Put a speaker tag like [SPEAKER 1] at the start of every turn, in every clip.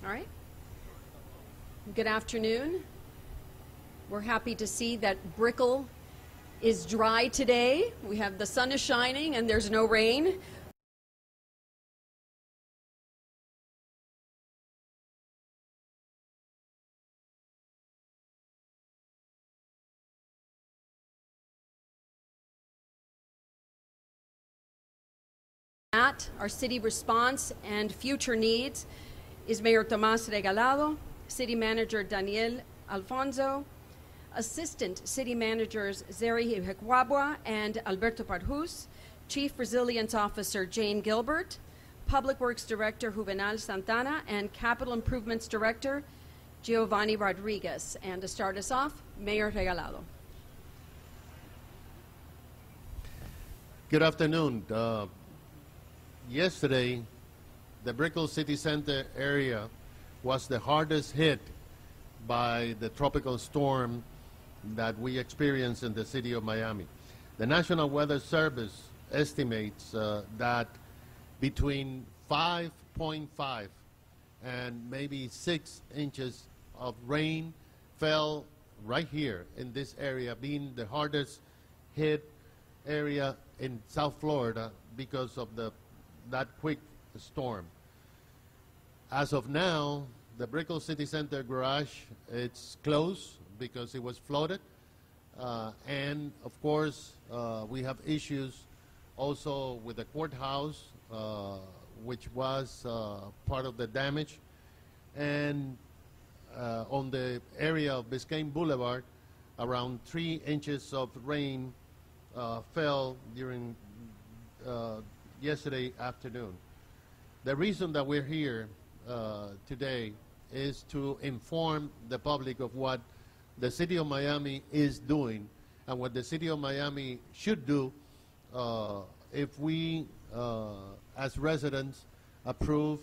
[SPEAKER 1] All right. Good afternoon. We're happy to see that Brickell is dry today. We have the sun is shining and there's no rain. Our city response and future needs is Mayor Tomás Regalado, City Manager Daniel Alfonso, Assistant City Managers Zeri Hekwabwa and Alberto Parjus, Chief Resilience Officer Jane Gilbert, Public Works Director Juvenal Santana, and Capital Improvements Director Giovanni Rodriguez. And to start us off, Mayor Regalado.
[SPEAKER 2] Good afternoon. Yesterday, the Brickell City Center area was the hardest hit by the tropical storm that we experienced in the city of Miami. The National Weather Service estimates that between 5.5 and maybe 6 inches of rain fell right here in this area, being the hardest hit area in South Florida because of that quick storm. As of now, the Brickell City Center garage, it's closed because it was flooded. And of course, we have issues also with the courthouse, which was part of the damage. And on the area of Biscayne Boulevard, around 3 inches of rain fell during yesterday afternoon. The reason that we're here today is to inform the public of what the City of Miami is doing and what the City of Miami should do if we, as residents, approve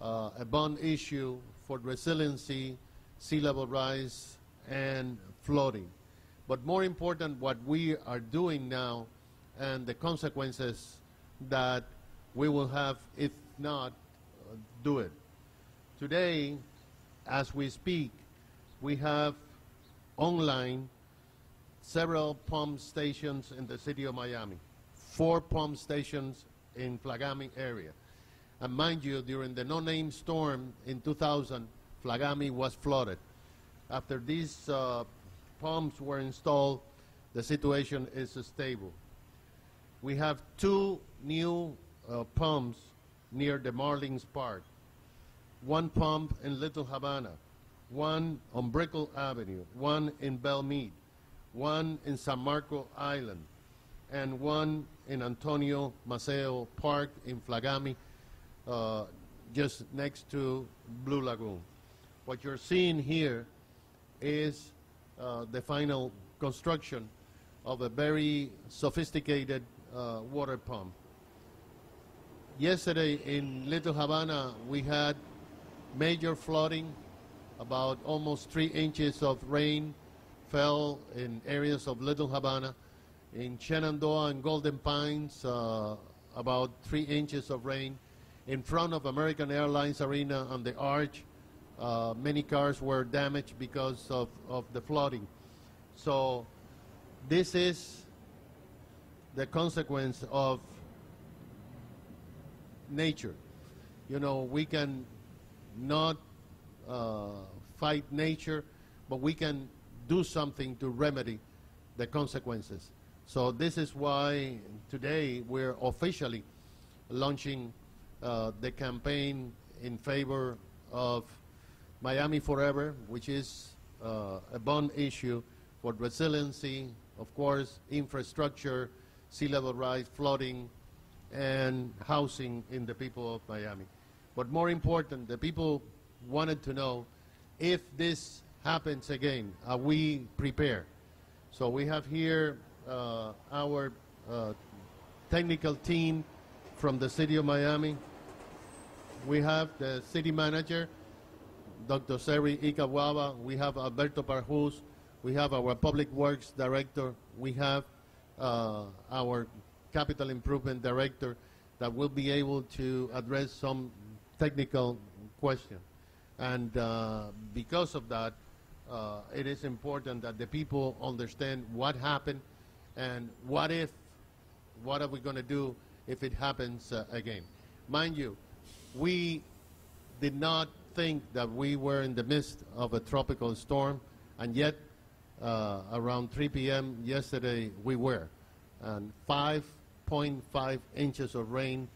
[SPEAKER 2] a bond issue for resiliency, sea level rise, and flooding. But more important, what we are doing now and the consequences that we will have if not do it. Today, as we speak, we have online several pump stations in the city of Miami, 4 pump stations in Flagami area. And mind you, during the no-name storm in 2000, Flagami was flooded. After these pumps were installed, the situation is stable. We have 2 new pumps near the Marlins Park, 1 pump in Little Havana, 1 on Brickell Avenue, 1 in Belmead, 1 in San Marco Island, and 1 in Antonio Maceo Park in Flagami, just next to Blue Lagoon. What you're seeing here is the final construction of a very sophisticated water pump. Yesterday in Little Havana, we had major flooding. About almost 3 inches of rain fell in areas of Little Havana. In Shenandoah and Golden Pines, about 3 inches of rain. In front of American Airlines Arena on the Arch, many cars were damaged because of the flooding. So this is the consequence of nature. You know, we can not fight nature, but we can do something to remedy the consequences. So this is why today we're officially launching the campaign in favor of Miami Forever, which is a bond issue for resiliency, of course, infrastructure, sea level rise, flooding, and housing in the people of Miami. But more important, the people wanted to know if this happens again, are we prepared? So we have here our technical team from the City of Miami. We have the City Manager, Dr. Zeri Hekwabwa. We have Alberto Parjus. We have our Public Works Director. We have our Capital Improvement Director that will be able to address some technical questions. And because of that, it is important that the people understand what happened and what are we going to do if it happens again. Mind you, we did not think that we were in the midst of a tropical storm, and yet around 3 p.m. yesterday we were. And 5.5 inches of rain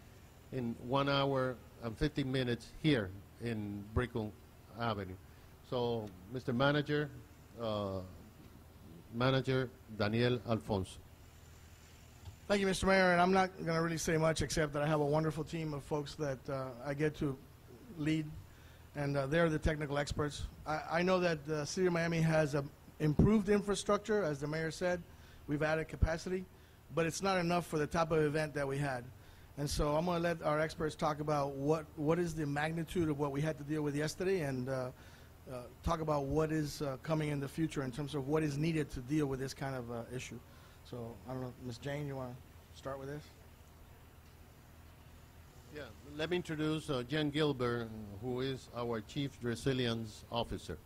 [SPEAKER 2] in 1 hour and 15 minutes here in Brickell Avenue. So, Mr. Manager, Manager Daniel Alfonso.
[SPEAKER 3] Thank you, Mr. Mayor, and I'm not going to really say much except that I have a wonderful team of folks that I get to lead, and they're the technical experts. I know that the City of Miami has improved infrastructure, as the Mayor said. We've added capacity, but it's not enough for the type of event that we had. And so I'm going to let our experts talk about what is the magnitude of what we had to deal with yesterday, and talk about what is coming in the future in terms of what is needed to deal with this kind of issue. So, I don't know, Ms. Jane, you want to start with this?
[SPEAKER 2] Yeah, let me introduce Jen Gilbert, who is our Chief Resilience Officer.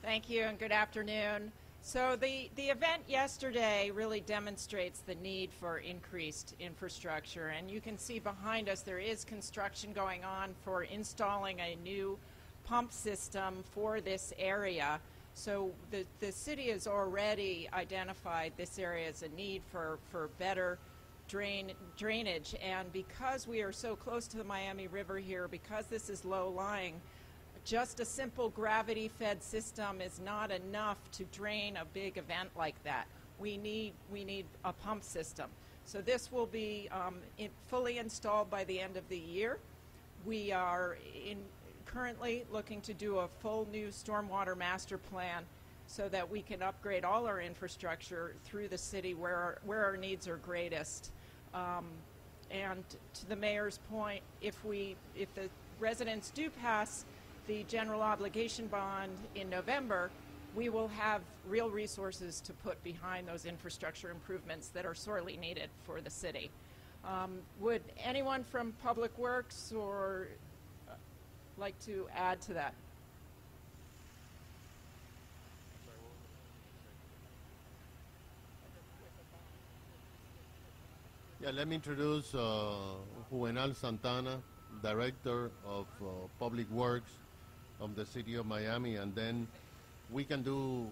[SPEAKER 4] Thank you and good afternoon. So the event yesterday really demonstrates the need for increased infrastructure, and you can see behind us there is construction going on for installing a new pump system for this area. So the city has already identified this area as a need for better drainage, and because we are so close to the Miami River here, because this is low-lying, just a simple gravity-fed system is not enough to drain a big event like that. We need a pump system. So this will be fully installed by the end of the year. We are currently looking to do a full new stormwater master plan so that we can upgrade all our infrastructure through the city where our needs are greatest. And to the mayor's point, if the residents do pass the general obligation bond in November, we will have real resources to put behind those infrastructure improvements that are sorely needed for the city. Would anyone from Public Works or like to add to that?
[SPEAKER 2] Yeah, let me introduce Juvenal Santana, Director of Public Works of the City of Miami, and then we can do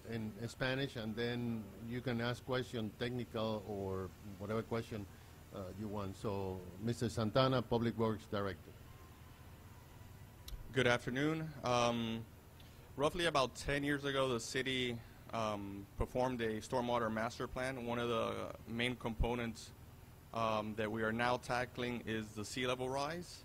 [SPEAKER 2] in Spanish, and then you can ask question, technical or whatever question you want. So, Mr. Santana, Public Works Director.
[SPEAKER 5] Good afternoon. Roughly about 10 years ago, the city performed a stormwater master plan. One of the main components that we are now tackling is the sea level rise.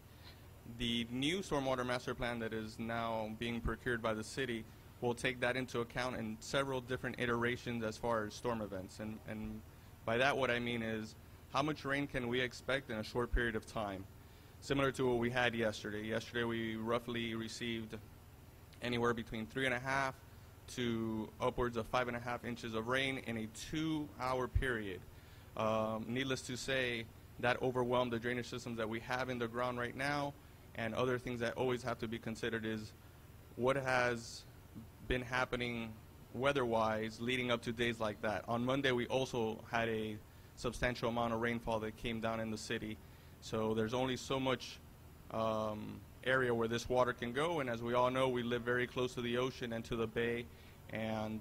[SPEAKER 5] The new stormwater master plan that is now being procured by the city will take that into account in several different iterations as far as storm events. And by that, what I mean is how much rain can we expect in a short period of time? Similar to what we had yesterday. Yesterday we roughly received anywhere between 3.5 to upwards of 5.5 inches of rain in a 2-hour period. Needless to say, that overwhelmed the drainage systems that we have in the ground right now, and other things that always have to be considered is what has been happening weather-wise leading up to days like that. On Monday we also had a substantial amount of rainfall that came down in the city. So there's only so much area where this water can go, and as we all know, we live very close to the ocean and to the bay, and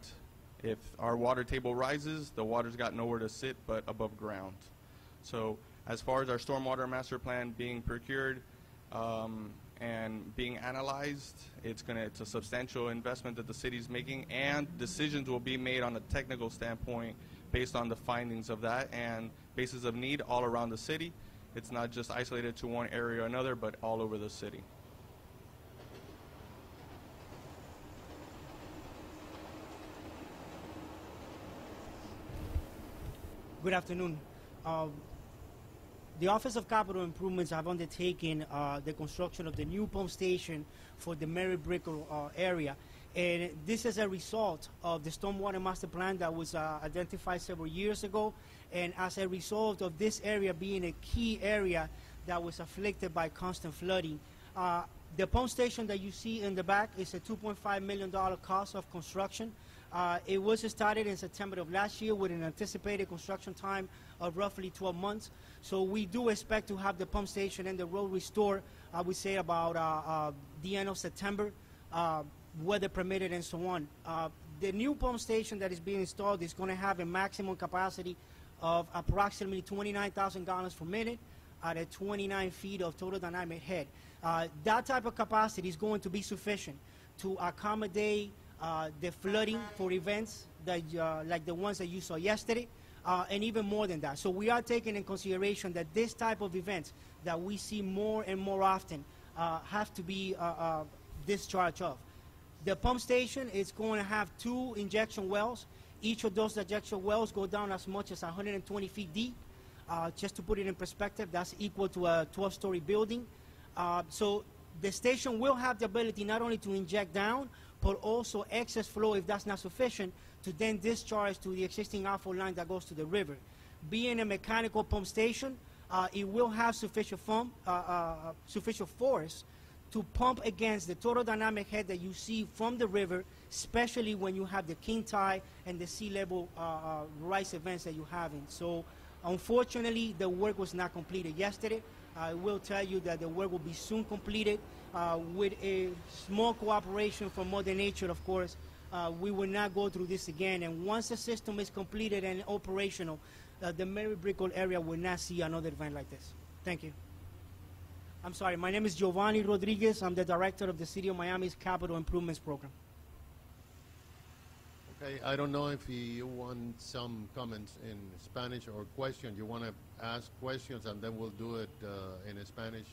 [SPEAKER 5] if our water table rises, the water's got nowhere to sit but above ground. So as far as our stormwater master plan being procured and being analyzed, it's a substantial investment that the city's making, and decisions will be made on a technical standpoint based on the findings of that and basis of need all around the city. It's not just isolated to one area or another, but all over the city.
[SPEAKER 6] Good afternoon. The Office of Capital Improvements have undertaken the construction of the new pump station for the Mary Brickell area. And this is a result of the stormwater master plan that was identified several years ago. And as a result of this area being a key area that was afflicted by constant flooding. The pump station that you see in the back is a $2.5 million cost of construction. It was started in September of last year with an anticipated construction time of roughly 12 months. So we do expect to have the pump station and the road restored, I would say, about the end of September, weather permitted and so on. The new pump station that is being installed is going to have a maximum capacity of approximately 29,000 gallons per minute at a 29 feet of total dynamic head. That type of capacity is going to be sufficient to accommodate the flooding for events that, like the ones that you saw yesterday, and even more than that. So we are taking in consideration that this type of events that we see more and more often have to be discharged of. The pump station is going to have 2 injection wells. Each of those injection wells go down as much as 120 feet deep. Just to put it in perspective, that's equal to a 12-story building. So the station will have the ability not only to inject down, but also excess flow, if that's not sufficient, to then discharge to the existing outflow line that goes to the river. Being a mechanical pump station, it will have sufficient force to pump against the total dynamic head that you see from the river, especially when you have the king tide and the sea level rise events that you have in. So unfortunately, the work was not completed yesterday. I will tell you that the work will be soon completed with a small cooperation from Mother Nature, of course. We will not go through this again, and once the system is completed and operational, the Mary Brickell area will not see another event like this. Thank you. I'm sorry, my name is Giovanni Rodriguez. I'm the director of the City of Miami's Capital Improvements Program.
[SPEAKER 2] Okay, I don't know if you want some comments in Spanish or questions. You want to ask questions, and then we'll do it in Spanish